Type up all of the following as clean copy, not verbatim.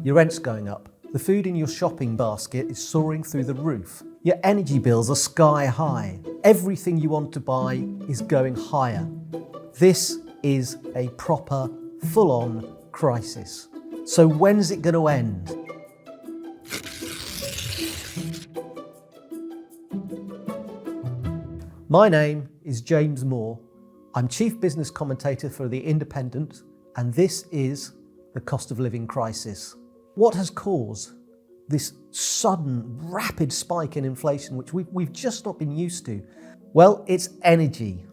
Your rent's going up. The food in your shopping basket is soaring through the roof. Your energy bills are sky high. Everything you want to buy is going higher. This is a proper, full-on crisis. So when's it going to end? My name is James Moore. I'm Chief Business Commentator for The Independent, and this is the cost of living crisis. What has caused this sudden, rapid spike in inflation, which we've just not been used to? Well, it's energy.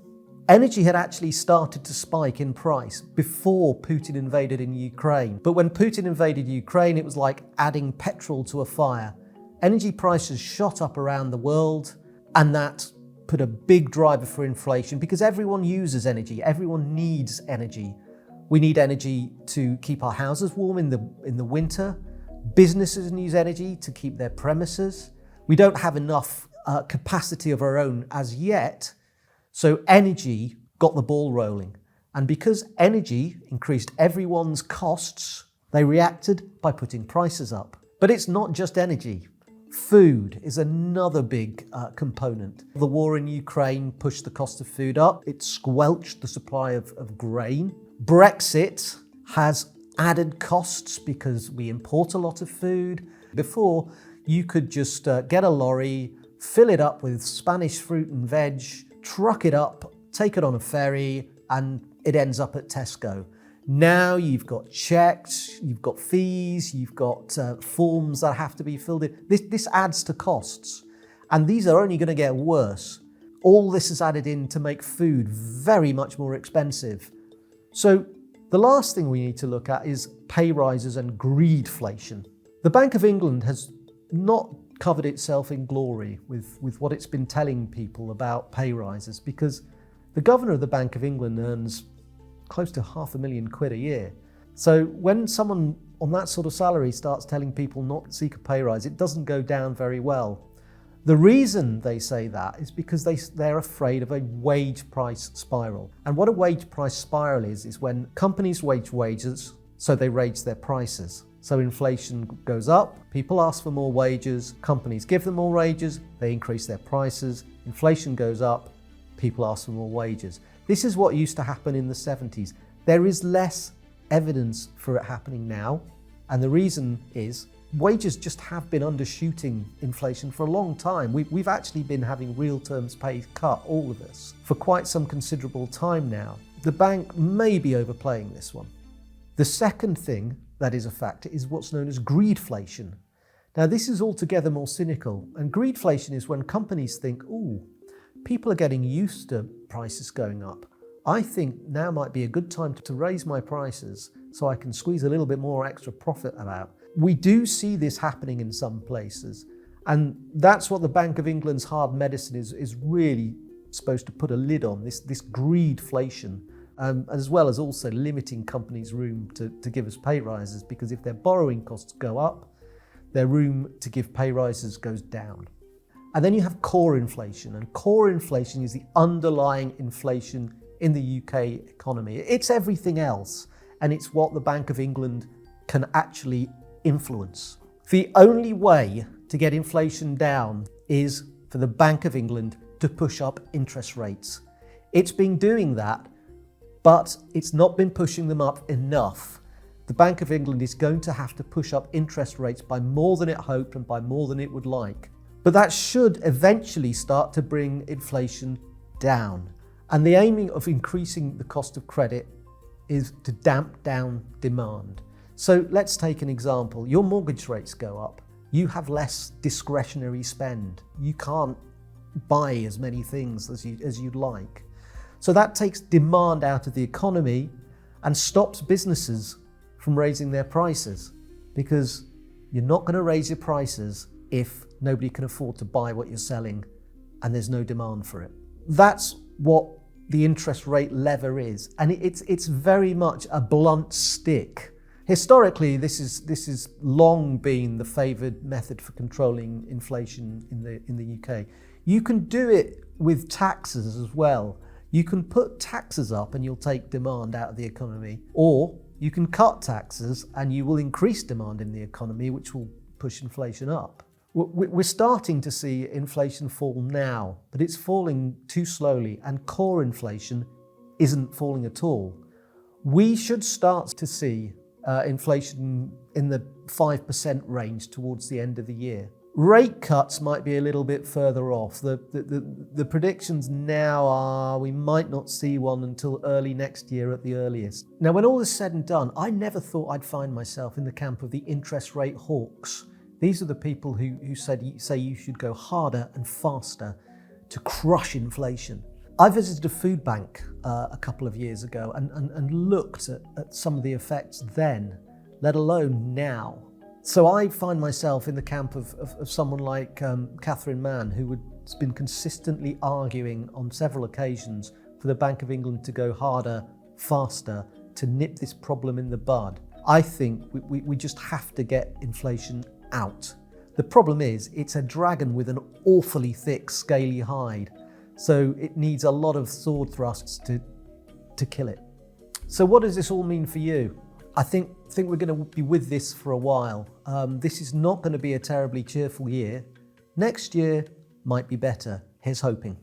Energy had actually started to spike in price before Putin invaded in Ukraine. But when Putin invaded Ukraine, it was like adding petrol to a fire. Energy prices shot up around the world, and that put a big driver for inflation because everyone uses energy, everyone needs energy. We need energy to keep our houses warm in the winter. Businesses use energy to keep their premises. We don't have enough capacity of our own as yet, so energy got the ball rolling. And because energy increased everyone's costs, they reacted by putting prices up. But it's not just energy. Food is another big component. The war in Ukraine pushed the cost of food up. It squelched the supply of grain. Brexit has added costs because we import a lot of food. Before, you could just get a lorry, fill it up with Spanish fruit and veg, truck it up, take it on a ferry, and it ends up at Tesco. Now you've got checks, you've got fees, you've got forms that have to be filled in. This adds to costs, and these are only going to get worse. All this is added in to make food very much more expensive. So the last thing we need to look at is pay rises and greedflation. The Bank of England has not covered itself in glory with what it's been telling people about pay rises, because the governor of the Bank of England earns close to £500,000 a year. So when someone on that sort of salary starts telling people not to seek a pay rise, it doesn't go down very well. The reason they say that is because they're afraid of a wage price spiral. And what a wage price spiral is when companies wage wages, so they raise their prices. So inflation goes up, people ask for more wages, companies give them more wages, they increase their prices, inflation goes up, people ask for more wages. This is what used to happen in the 70s. There is less evidence for it happening now, and the reason is wages just have been undershooting inflation for a long time. We've actually been having real terms pay cut, all of us, for quite some considerable time now. The bank may be overplaying this one. The second thing that is a factor is what's known as greedflation. Now, this is altogether more cynical, and greedflation is when companies think, ooh, people are getting used to prices going up. I think now might be a good time to raise my prices so I can squeeze a little bit more extra profit out. We do see this happening in some places, and that's what the Bank of England's hard medicine is really supposed to put a lid on, this greedflation, as well as also limiting companies' room to give us pay rises, because if their borrowing costs go up, their room to give pay rises goes down. And then you have core inflation, and core inflation is the underlying inflation in the UK economy. It's everything else, and it's what the Bank of England can actually influence. The only way to get inflation down is for the Bank of England to push up interest rates. It's been doing that, but it's not been pushing them up enough. The Bank of England is going to have to push up interest rates by more than it hoped and by more than it would like. But that should eventually start to bring inflation down. And the aiming of increasing the cost of credit is to damp down demand. So let's take an example. Your mortgage rates go up. You have less discretionary spend. You can't buy as many things as you'd like. So that takes demand out of the economy and stops businesses from raising their prices, because you're not going to raise your prices if nobody can afford to buy what you're selling and there's no demand for it. That's what the interest rate lever is, and it's very much a blunt stick. Historically, this is long been the favoured method for controlling inflation in the UK. You can do it with taxes as well. You can put taxes up and you'll take demand out of the economy, or You can cut taxes and you will increase demand in the economy, which will push inflation up. We're starting to see inflation fall now, but it's falling too slowly, and core inflation isn't falling at all. We should start to see inflation in the 5% range towards the end of the year. Rate cuts might be a little bit further off. The predictions now are we might not see one until early next year at the earliest. Now, when all is said and done, I never thought I'd find myself in the camp of the interest rate hawks. These are the people who say you should go harder and faster to crush inflation. I visited a food bank a couple of years ago and looked at some of the effects then, let alone now. So I find myself in the camp of someone like Catherine Mann, who has been consistently arguing on several occasions for the Bank of England to go harder, faster, to nip this problem in the bud. I think we just have to get inflation out. The problem is it's a dragon with an awfully thick, scaly hide, so it needs a lot of sword thrusts to kill it. So what does this all mean for you? I think we're going to be with this for a while. This is not going to be a terribly cheerful year. Next year might be better. Here's hoping.